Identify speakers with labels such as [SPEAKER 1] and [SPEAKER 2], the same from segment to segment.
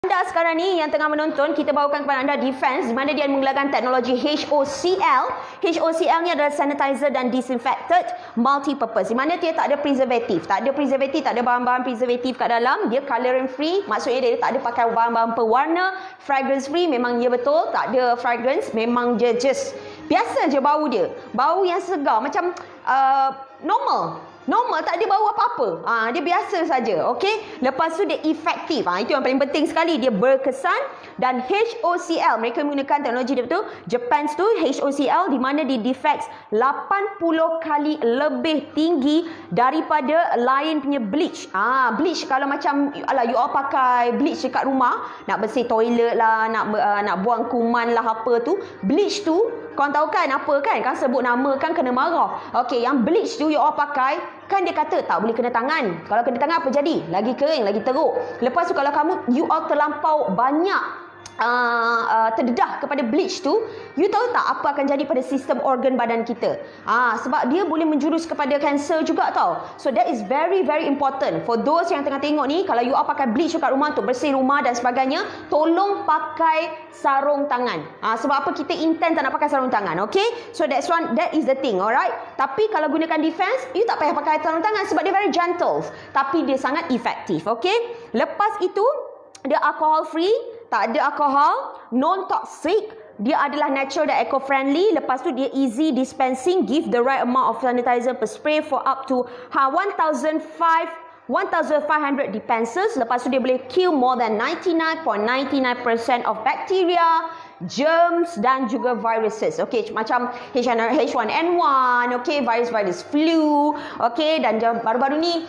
[SPEAKER 1] Anda sekarang ni yang tengah menonton, kita bawakan kepada anda Defense di mana dia menggunakan teknologi HOCl. HOCl ni adalah sanitizer dan disinfectant multi-purpose. Di mana dia tak ada preservatif. Tak ada preservatif, tak ada bahan-bahan preservatif kat dalam. Dia coloring free. Maksudnya dia tak ada pakai bahan-bahan pewarna. Fragrance free, memang dia betul. Tak ada fragrance. Memang dia just biasa je bau dia. Bau yang segar. Macam normal, tak ada bau apa-apa. Dia biasa saja, okey? Lepas tu dia efektif. Itu yang paling penting sekali, dia berkesan. Dan HOCl, mereka menggunakan teknologi dia betul. Japan tu HOCl di mana dia defects 80 kali lebih tinggi daripada lain punya bleach. Bleach kalau macam you all pakai bleach dekat rumah, nak bersih toilet lah, nak buang kuman lah apa tu. Bleach tu korang tahu kan apa kan? Kan sebut nama kan kena marah. Okey, yang bleach tu you all pakai, kan dia kata tak boleh kena tangan. Kalau kena tangan apa jadi? Lagi kering, lagi teruk. Lepas tu kalau you all terlampau banyak terdedah kepada bleach tu, you tahu tak apa akan jadi pada sistem organ badan kita? Sebab dia boleh menjurus kepada kanser juga tau. So that is very very important. For those yang tengah tengok ni, kalau you all pakai bleach kat rumah untuk bersih rumah dan sebagainya, tolong pakai sarung tangan. Sebab apa kita intend tak nak pakai sarung tangan, okay? So that is the thing, alright? Tapi kalau gunakan Defense, you tak payah pakai sarung tangan sebab dia very gentle. Tapi dia sangat efektif, okay? Lepas itu, dia alcohol free, tak ada alkohol, non-toxic, dia adalah natural dan eco-friendly. Lepas tu dia easy dispensing, give the right amount of sanitizer per spray for up to 1,500 dispensers. Lepas tu dia boleh kill more than 99.99% of bacteria, germs dan juga viruses. Okey, macam H1N1, okey, virus flu, okey, dan baru-baru ni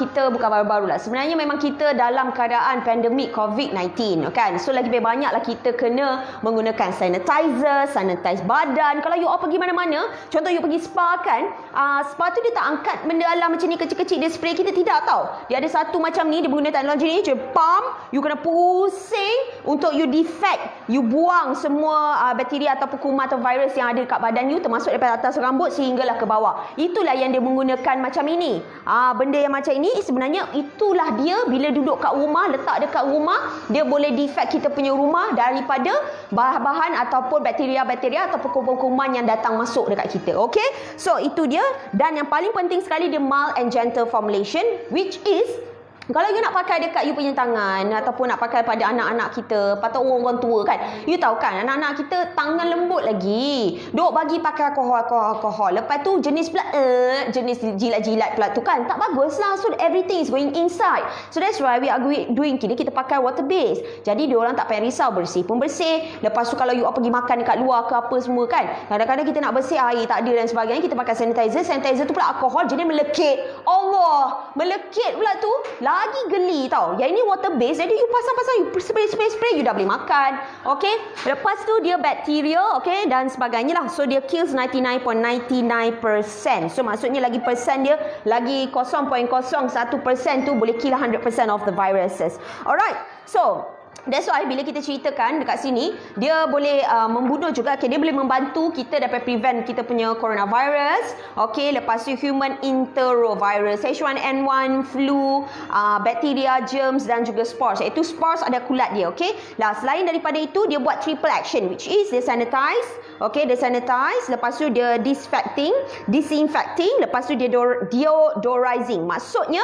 [SPEAKER 1] kita bukan baru-baru lah. Sebenarnya memang kita dalam keadaan pandemik COVID-19, kan? So lagi banyaklah kita kena menggunakan sanitizer, sanitize badan. Kalau you all pergi mana-mana, contoh you pergi spa kan, spa tu dia tak angkat benda alam macam ni kecil-kecil, dia spray kita tidak tau. Dia ada satu macam ni, dia menggunakan teknologi ni, dia pump, you kena pusing untuk you defect, you buang semua bakteria atau kuman atau virus yang ada dekat badan you, termasuk daripada atas rambut sehinggalah ke bawah. Itulah yang dia menggunakan macam ini. Benda yang macam ini sebenarnya itulah dia bila duduk kat rumah, letak dekat rumah, dia boleh defect kita punya rumah daripada bahan-bahan ataupun bakteria-bakteria ataupun kuman-kuman yang datang masuk dekat kita. Okay? So itu dia. Dan yang paling penting sekali, dia mild and gentle formulation, which is kalau you nak pakai dekat you punya tangan ataupun nak pakai pada anak-anak kita, patut orang tua kan, you tahu kan anak-anak kita tangan lembut lagi, duk bagi pakai alkohol. Lepas tu jenis pula jenis jilat-jilat pula tu kan tak bagus lah. So everything is going inside. So that's why we are doing kini kita pakai water base. Jadi diorang tak payah risau, bersih pun bersih. Lepas tu kalau you pergi makan dekat luar ke apa semua kan, kadang-kadang kita nak bersih air tak ada dan sebagainya, kita pakai sanitizer. Sanitizer tu pula alkohol, jadi melekit. Allah, melekit pula tu lagi geli tau. Yang ini water base, jadi you pasang-pasang, you spray, you dah boleh makan. Okay, lepas tu dia bakteria, okay, dan sebagainya lah. So dia kills 99.99%. So maksudnya lagi persen dia, lagi 0.01% tu boleh kill 100% of the viruses. Alright, so that's why bila kita ceritakan dekat sini, dia boleh membunuh juga. Okay, dia boleh membantu kita dapat prevent kita punya coronavirus. Okay, lepas tu human enterovirus, H1N1, flu, bacteria, germs dan juga spores. Iaitu spores ada kulat dia. Okay, selain daripada itu, dia buat triple action, which is dia sanitize. Okay, dia sanitize. Lepas tu dia disinfecting. Lepas tu dia deodorizing. Maksudnya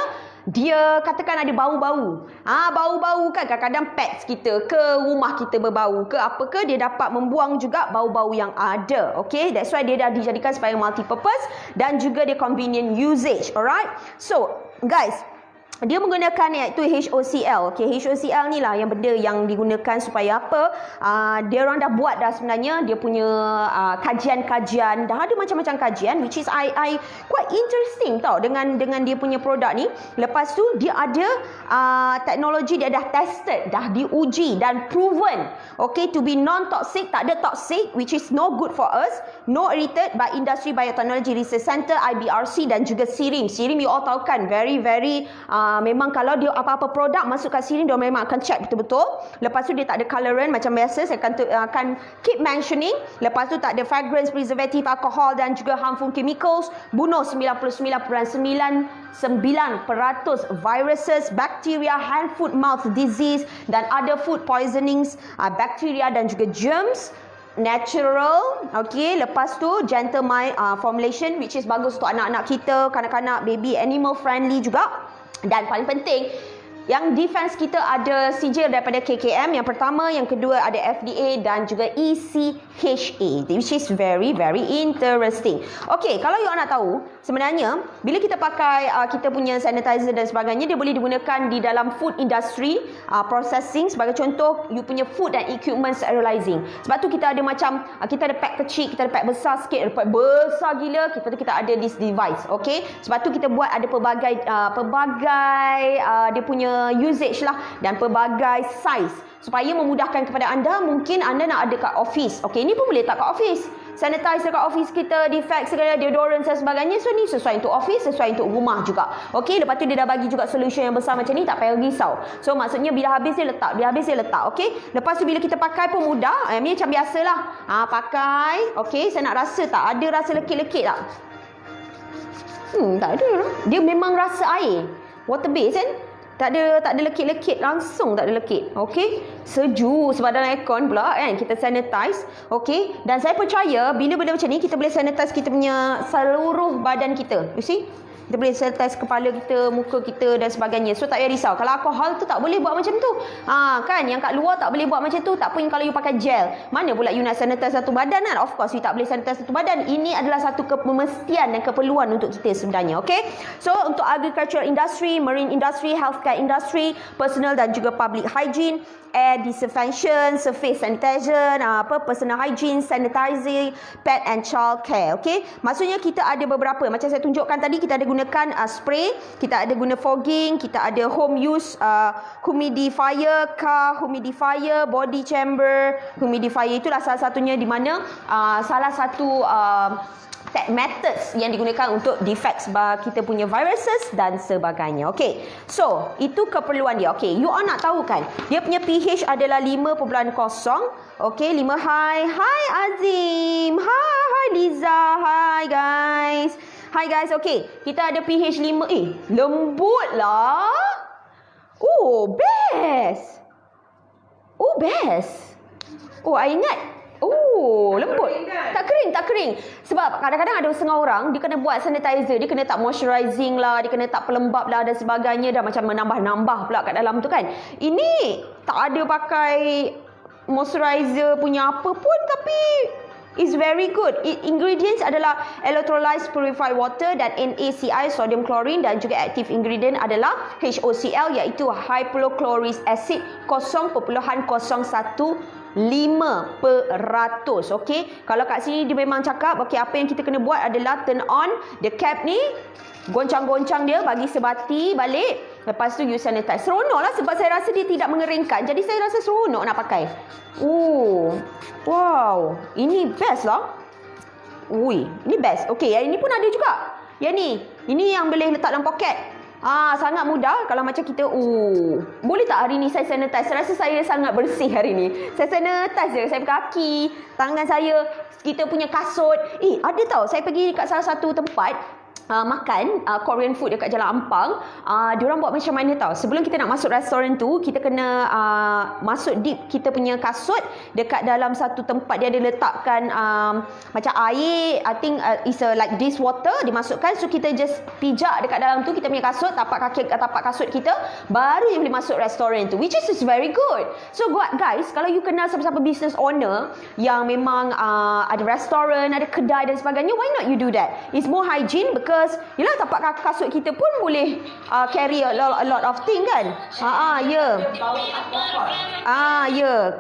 [SPEAKER 1] dia katakan ada bau-bau. Bau-bau kan kadang-kadang pets kita ke rumah kita berbau ke apa ke, dia dapat membuang juga bau-bau yang ada. Okay, that's why dia dah dijadikan sebagai multi-purpose dan juga dia convenient usage. Alright, so guys, dia menggunakan iaitu HOCl. Okay, HOCl ni lah yang benda yang digunakan supaya apa? Dia orang dah buat dah sebenarnya dia punya kajian-kajian. Dah ada macam-macam kajian, which is I quite interesting tau dengan dia punya produk ni. Lepas tu dia ada teknologi, dia dah tested, dah diuji dan proven, okay, to be non-toxic, tak ada toxic, which is no good for us, no irritate by Industry Biotechnology Research Center, IBRC dan juga SIRIM. SIRIM you all tahu kan, very memang kalau dia apa-apa produk masuk kat sini, dia memang akan check betul-betul. Lepas tu dia tak ada colorant macam biasa, saya akan keep mentioning. Lepas tu tak ada fragrance, preservative, alcohol dan juga harmful chemicals. Bunuh 99.99% viruses, bacteria, hand foot mouth disease dan other food poisonings, bacteria dan juga germs. Natural, okay. Lepas tu gentle mild formulation, which is bagus untuk anak-anak kita, kanak-kanak, baby, animal friendly juga. Dan paling penting, yang defense kita ada sijil daripada KKM. Yang pertama, yang kedua ada FDA dan juga ECHA, which is very interesting. Okay, kalau you nak tahu, sebenarnya bila kita pakai kita punya sanitizer dan sebagainya, dia boleh digunakan di dalam food industry, processing. Sebagai contoh, you punya food dan equipment sterilizing. Sebab tu kita ada macam, kita ada pack kecil, kita ada pack besar sikit, ada pack besar gila, kita ada this device, okay. Sebab tu kita buat ada pelbagai dia punya usage lah dan pelbagai size supaya memudahkan kepada anda. Mungkin anda nak ada kat office, okey, ni pun boleh tak kat office, sanitizer kat office kita, defect segala, deodorant dan sebagainya. So ni sesuai untuk office, sesuai untuk rumah juga, okey. Lepas tu dia dah bagi juga solution yang besar macam ni, tak payah risau. So maksudnya bila habis dia letak, okey. Lepas tu bila kita pakai pun mudah, ni macam biasalah, pakai, okey. Saya nak rasa tak ada rasa lekit-lekit tak? Tak ada. Dia memang rasa air, water based kan. Tak ada lekit-lekit, langsung tak ada lekit. Okey. Sejuk sebab dalam aircon pula kan, kita sanitize. Okey. Dan saya percaya bila benda macam ni, kita boleh sanitize kita punya seluruh badan kita. You see? Kita boleh sanitize kepala kita, muka kita dan sebagainya. So tak payah risau. Kalau alkohol tu tak boleh buat macam tu. Kan, yang kat luar tak boleh buat macam tu. Tak pun kalau you pakai gel. Mana pula you nak sanitize satu badan kan? Of course you tak boleh sanitize satu badan. Ini adalah satu kemestian dan keperluan untuk kita sebenarnya. Okay. So untuk agricultural industry, marine industry, healthcare industry, personal dan juga public hygiene, air disinfection, surface sanitation, personal hygiene, sanitizing, pet and child care. Okay. Maksudnya kita ada beberapa. Macam saya tunjukkan tadi, kita ada gunakan spray, kita ada guna fogging, kita ada home use humidifier, car humidifier, body chamber humidifier. Itulah salah satunya di mana salah satu methods yang digunakan untuk defect kita punya viruses dan sebagainya. Okay, so itu keperluan dia. Okay, you all nak tahu kan, dia punya pH adalah 5.0. Okay, 5. Hai Azim, hai Liza, hi guys. Okay, kita ada pH 5. Lembut lah. Best. I ingat. Lembut. Tak kering. Sebab kadang-kadang ada setengah orang, dia kena buat sanitizer, dia kena tak moisturizing lah, dia kena tak pelembab lah dan sebagainya, dah macam menambah-nambah pula kat dalam tu kan. Ini tak ada pakai moisturizer punya apa pun, tapi it's very good. Ingredients adalah electrolyzed purified water dan NaCl, sodium chlorine, dan juga active ingredient adalah HOCl, iaitu hypochlorous acid 0.115%. Okey, kalau kat sini dia memang cakap, okey, apa yang kita kena buat adalah turn on the cap ni, goncang-goncang dia, bagi sebati balik, lepas tu you sanitize. Seronok lah sebab saya rasa dia tidak mengeringkan, jadi saya rasa seronok nak pakai. Wow, ini best lah. Ini best. Okey, yang ini pun ada juga. Yang ni, ini yang boleh letak dalam poket. Sangat mudah. Kalau macam kita, boleh tak hari ni saya sanitize? Saya rasa saya sangat bersih hari ni. Saya sanitize je, saya kaki, tangan saya, kita punya kasut. Ada tau, saya pergi dekat salah satu tempat makan Korean food dekat Jalan Ampang. Diorang buat macam mana tau, sebelum kita nak masuk restoran tu, kita kena masuk deep kita punya kasut dekat dalam satu tempat. Dia ada letakkan macam air, I think it's like this water dimasukkan. So kita just pijak dekat dalam tu kita punya kasut, tapak kasut kita, baru you boleh masuk restoran tu, which is very good. So guys, kalau you kenal siapa-siapa business owner yang memang ada restoran, ada kedai dan sebagainya, why not you do that? It's more hygiene, because yelah, tapak kasut kita pun boleh carry a lot of thing kan. Ya.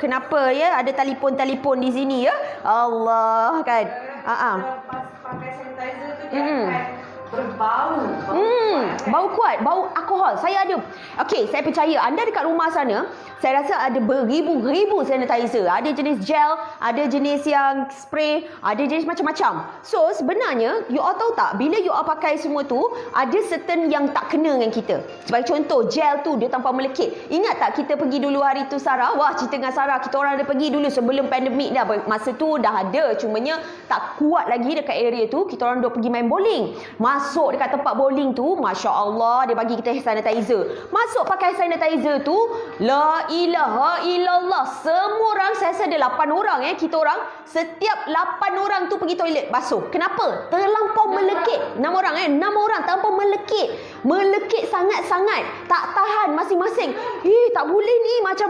[SPEAKER 1] Kenapa ya ada telefon di sini ya? Allah kan.
[SPEAKER 2] Pas pakai sanitizer tu dia akan bau.
[SPEAKER 1] Bau kuat, bau alkohol. Saya ada. Okey, saya percaya anda dekat rumah sana, saya rasa ada beribu-ribu sanitizer. Ada jenis gel, ada jenis yang spray, ada jenis macam-macam. So, sebenarnya, you all tahu tak, bila you all pakai semua tu, ada certain yang tak kena dengan kita. Sebagai contoh, gel tu dia tanpa melekit. Ingat tak kita pergi dulu hari tu Sarah? Wah, cerita dengan Sarah, kita orang ada pergi dulu sebelum pandemik dah. Masa tu dah ada, cumanya tak kuat lagi dekat area tu. Kita orang duk pergi main bowling. Masuk dekat tempat bowling tu, Masya Allah, dia bagi kita hand sanitizer. Masuk pakai sanitizer tu, la ilaha illallah. Semua orang, saya rasa ada 8 orang kita orang, setiap 8 orang tu pergi toilet basuh. Kenapa? Terlampau melekit. 6 orang 6 orang terlampau melekit. Melekit sangat-sangat. Tak tahan masing-masing. Tak boleh ni, macam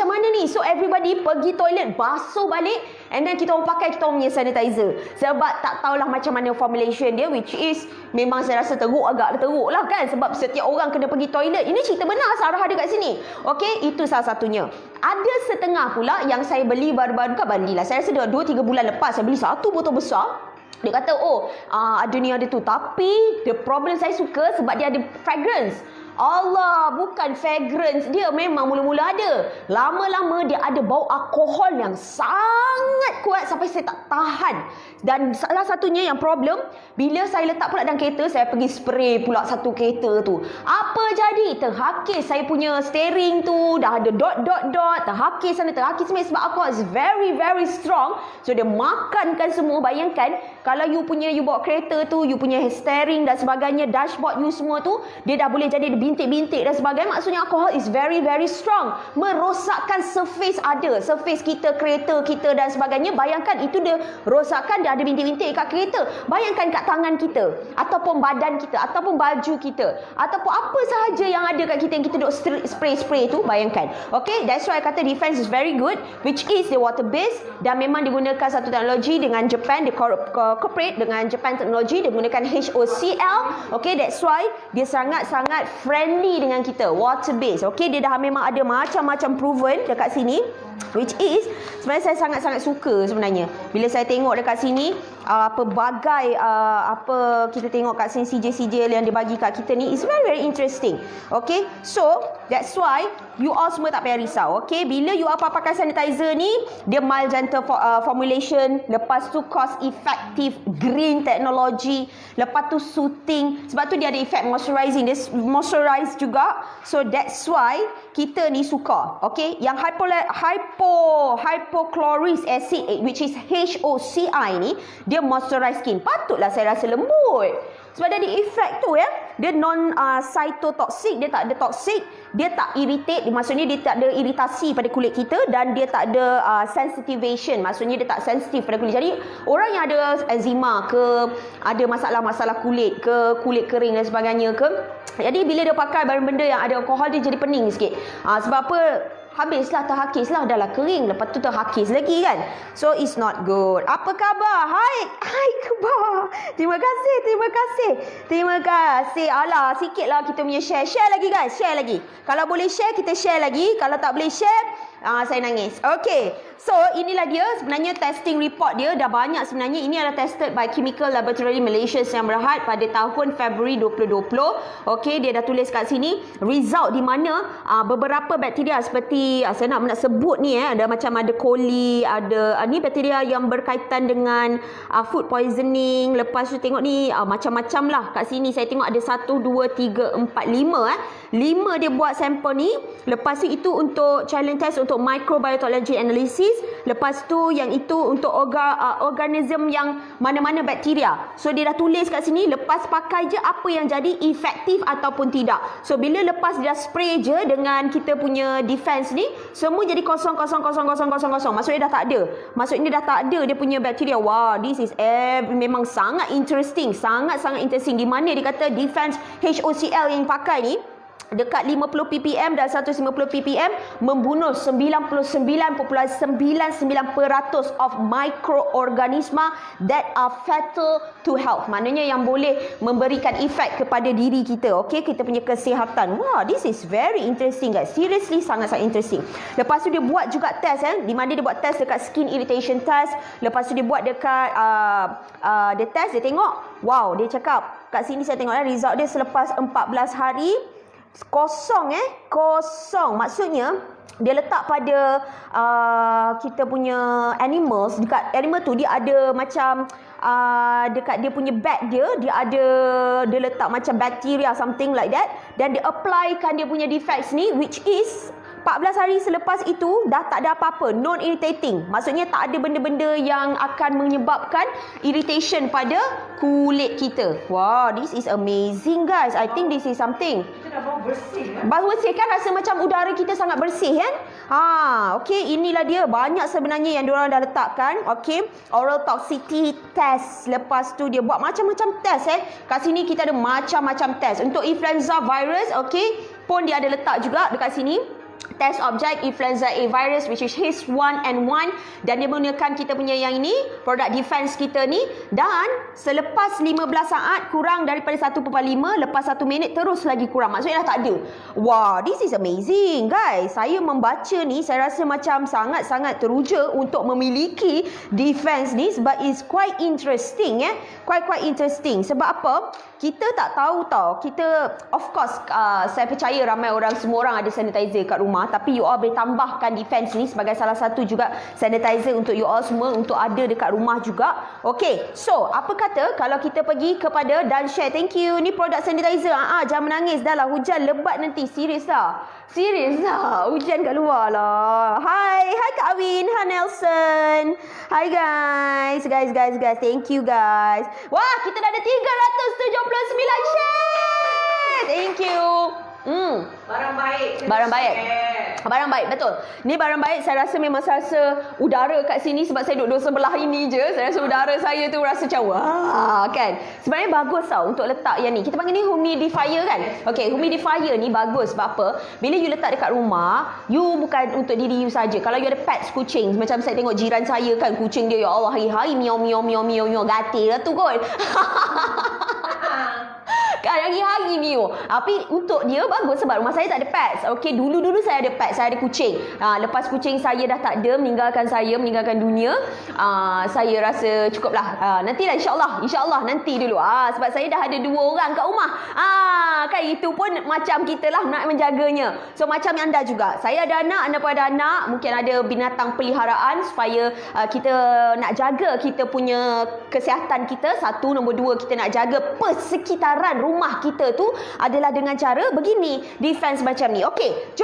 [SPEAKER 1] mana ni. So everybody pergi toilet, basuh balik, and then kita orang pakai kita orang punya sanitizer. Sebab tak tahulah macam mana formulation dia, which is memang saya rasa teruk lah kan, sebab setiap orang kena pergi toilet. Ini cerita benar, Sarah ada kat sini. Okey, itu salah satunya. Ada setengah pula yang saya beli baru-baru, kat belilah. Saya rasa 2-3 bulan lepas saya beli satu botol besar. Dia kata, ada ni ada tu. Tapi the problem saya suka sebab dia ada fragrance. Allah, bukan fragrance dia memang mula-mula ada. Lama-lama dia ada bau alkohol yang sangat kuat sampai saya tak tahan. Dan salah satunya yang problem, bila saya letak pula dalam kereta, saya pergi spray pula satu kereta tu. Apa jadi? Terhakis saya punya steering tu, dah ada dot. Terhakis sana, terhakis sini sebab alkohol is very, very strong. So dia makankan semua. Bayangkan, kalau you bawa kereta tu, you punya steering dan sebagainya, dashboard you semua tu, dia dah boleh jadi bintik-bintik dan sebagainya. Maksudnya alkohol is very, very strong. Merosakkan surface kita, kereta kita dan sebagainya. Bayangkan itu dia rosakkan, dia ada bintik-bintik kat kereta. Bayangkan kat tangan kita, ataupun badan kita, ataupun baju kita, ataupun apa sahaja yang ada kat kita yang kita duk spray tu. Bayangkan. Okay, that's why I kata defense is very good, which is the water based, dan memang digunakan satu teknologi dengan Japan, dia cooperate dengan Japan Technology, dia gunakan HOCl. Okay, that's why dia sangat-sangat friendly dengan kita, water based. Okay, dia dah memang ada macam-macam proven dekat sini, which is sebenarnya saya sangat-sangat suka sebenarnya bila saya tengok dekat sini pelbagai apa kita tengok kat sini CJ yang dia bagi kat kita ni is very, very interesting. Okay, so that's why you all semua tak payah risau. Okay, bila you all pakai sanitizer ni, dia mild gentle formulation, lepas tu cost effective green technology, lepas tu soothing, sebab tu dia ada effect moisturizing, dia moisturize juga. So that's why kita ni suka. Okay, yang hypochlorous acid, which is HOCl ni, dia moisturize skin. Patutlah saya rasa lembut. Sebab dia ada efek tu ya. Dia non cytotoxic, dia tak ada toxic, dia tak irritate, maksudnya dia tak ada iritasi pada kulit kita, dan dia tak ada sensitivation, maksudnya dia tak sensitif pada kulit. Jadi orang yang ada eczema ke, ada masalah-masalah kulit ke, kulit kering dan sebagainya ke, jadi bila dia pakai barang benda yang ada alkohol, dia jadi pening sikit. Sebab apa? Habislah, terhakislah, dah lah kering, lepas tu terhakis lagi kan. So it's not good. Apa khabar? Hai khabar. Terima kasih. Alah, sikitlah kita punya share lagi guys, share lagi. Kalau boleh share, kita share lagi. Kalau tak boleh share, saya nangis. Okay, so inilah dia sebenarnya testing report dia. Dah banyak sebenarnya. Ini adalah tested by Chemical Laboratory Malaysia Sdn Bhd pada tahun Februari 2020. Okay, dia dah tulis kat sini result di mana beberapa bakteria seperti saya nak sebut ni ada macam ada coli, ada ni bakteria yang berkaitan dengan food poisoning. Lepas tu tengok ni macam-macam lah kat sini. Saya tengok ada 1, 2, 3, 4, 5 5 dia buat sampel ni. Lepas tu itu untuk challenge test untuk microbiology analysis. Lepas tu yang itu untuk organism yang mana-mana bakteria. So dia dah tulis kat sini, lepas pakai je apa yang jadi efektif ataupun tidak. So bila lepas dia spray je dengan kita punya defense ni, semua jadi kosong. Maksudnya dah tak ada. Maksudnya dah tak ada dia punya bakteria. Wow, this is memang sangat interesting. Sangat-sangat interesting. Di mana dia kata defense HOCl yang pakai ni, dekat 50 ppm dan 150 ppm membunuh 99.99% of microorganisma that are fatal to health. Maknanya yang boleh memberikan efek kepada diri kita, okey, kita punya kesihatan. Wah, this is very interesting guys. Seriously sangat-sangat interesting. Lepas tu dia buat juga test di mana dia buat test dekat skin irritation test. Lepas tu dia buat dekat dia test, dia tengok, wow, dia cakap kat sini saya tengok result dia selepas 14 hari kosong kosong. Maksudnya dia letak pada kita punya animals. Dekat animal tu dia ada macam dekat dia punya bag dia letak macam bacteria something like that, dan dia applykan dia punya defects ni, which is 14 hari selepas itu dah tak ada apa-apa, non irritating. Maksudnya tak ada benda-benda yang akan menyebabkan irritation pada kulit kita. Wow, this is amazing guys. I think this is something.
[SPEAKER 2] Kita dah bau bersih
[SPEAKER 1] Bau bersih kan, rasa macam udara kita sangat bersih kan? Okey, inilah dia banyak sebenarnya yang diorang dah letakkan. Okey, oral toxicity test. Lepas tu dia buat macam-macam test Kat sini kita ada macam-macam test. Untuk influenza virus, okey, pun dia ada letak juga dekat sini. Test object influenza A virus, which is H1N1, dan dia menggunakan kita punya yang ini, produk defense kita ni, dan selepas 15 saat kurang daripada 1.5, lepas 1 minit terus lagi kurang, maksudnya dah tak ada. Wah, this is amazing guys. Saya membaca ni, saya rasa macam sangat-sangat teruja untuk memiliki defense ni, sebab it's quite interesting quite interesting. Sebab apa? Kita tak tahu tau. Kita, of course, saya percaya ramai orang, semua orang ada sanitizer kat rumah, tapi you all boleh tambahkan defense ni sebagai salah satu juga sanitizer untuk you all semua, untuk ada dekat rumah juga. Okay, so apa kata kalau kita pergi kepada dan share. Thank you. Ni produk sanitizer. Jangan menangis dah lah, hujan lebat nanti. Serius lah. Hujan kat luar lah. Hai Kak Awin. Hai Nelson. Hai guys. Thank you guys. Wah, kita dah ada 379 share. Thank you. Barang baik, betul. Ni barang baik. Saya rasa memang saya rasa udara kat sini, sebab saya duduk sebelah ini je. Saya rasa udara saya tu rasa macam kan. Sebenarnya bagus tau untuk letak yang ni. Kita panggil ni humidifier kan. Okay, humidifier ni bagus sebab apa? Bila you letak dekat rumah, you bukan untuk diri you saja. Kalau you ada pets kucing, macam saya tengok jiran saya kan, kucing dia, ya Allah, hari-hari miau gatil lah tu kot. Kan hari-hari ni tapi untuk dia bagus sebab rumah saya tak ada pets. Okey, dulu saya ada pets, saya ada kucing. Lepas kucing saya dah tak ada, meninggalkan dunia, saya rasa cukuplah. Nantilah insya-Allah nanti dulu. Sebab saya dah ada 2 orang kat rumah. Kan itu pun macam kita lah nak menjaganya. So macam anda juga. Saya ada anak, anda pun ada anak, mungkin ada binatang peliharaan, supaya kita nak jaga kita punya kesihatan kita. Satu, nombor 2, kita nak jaga persekitaran rumah kita tu adalah dengan cara begini, defense macam ni. Okey,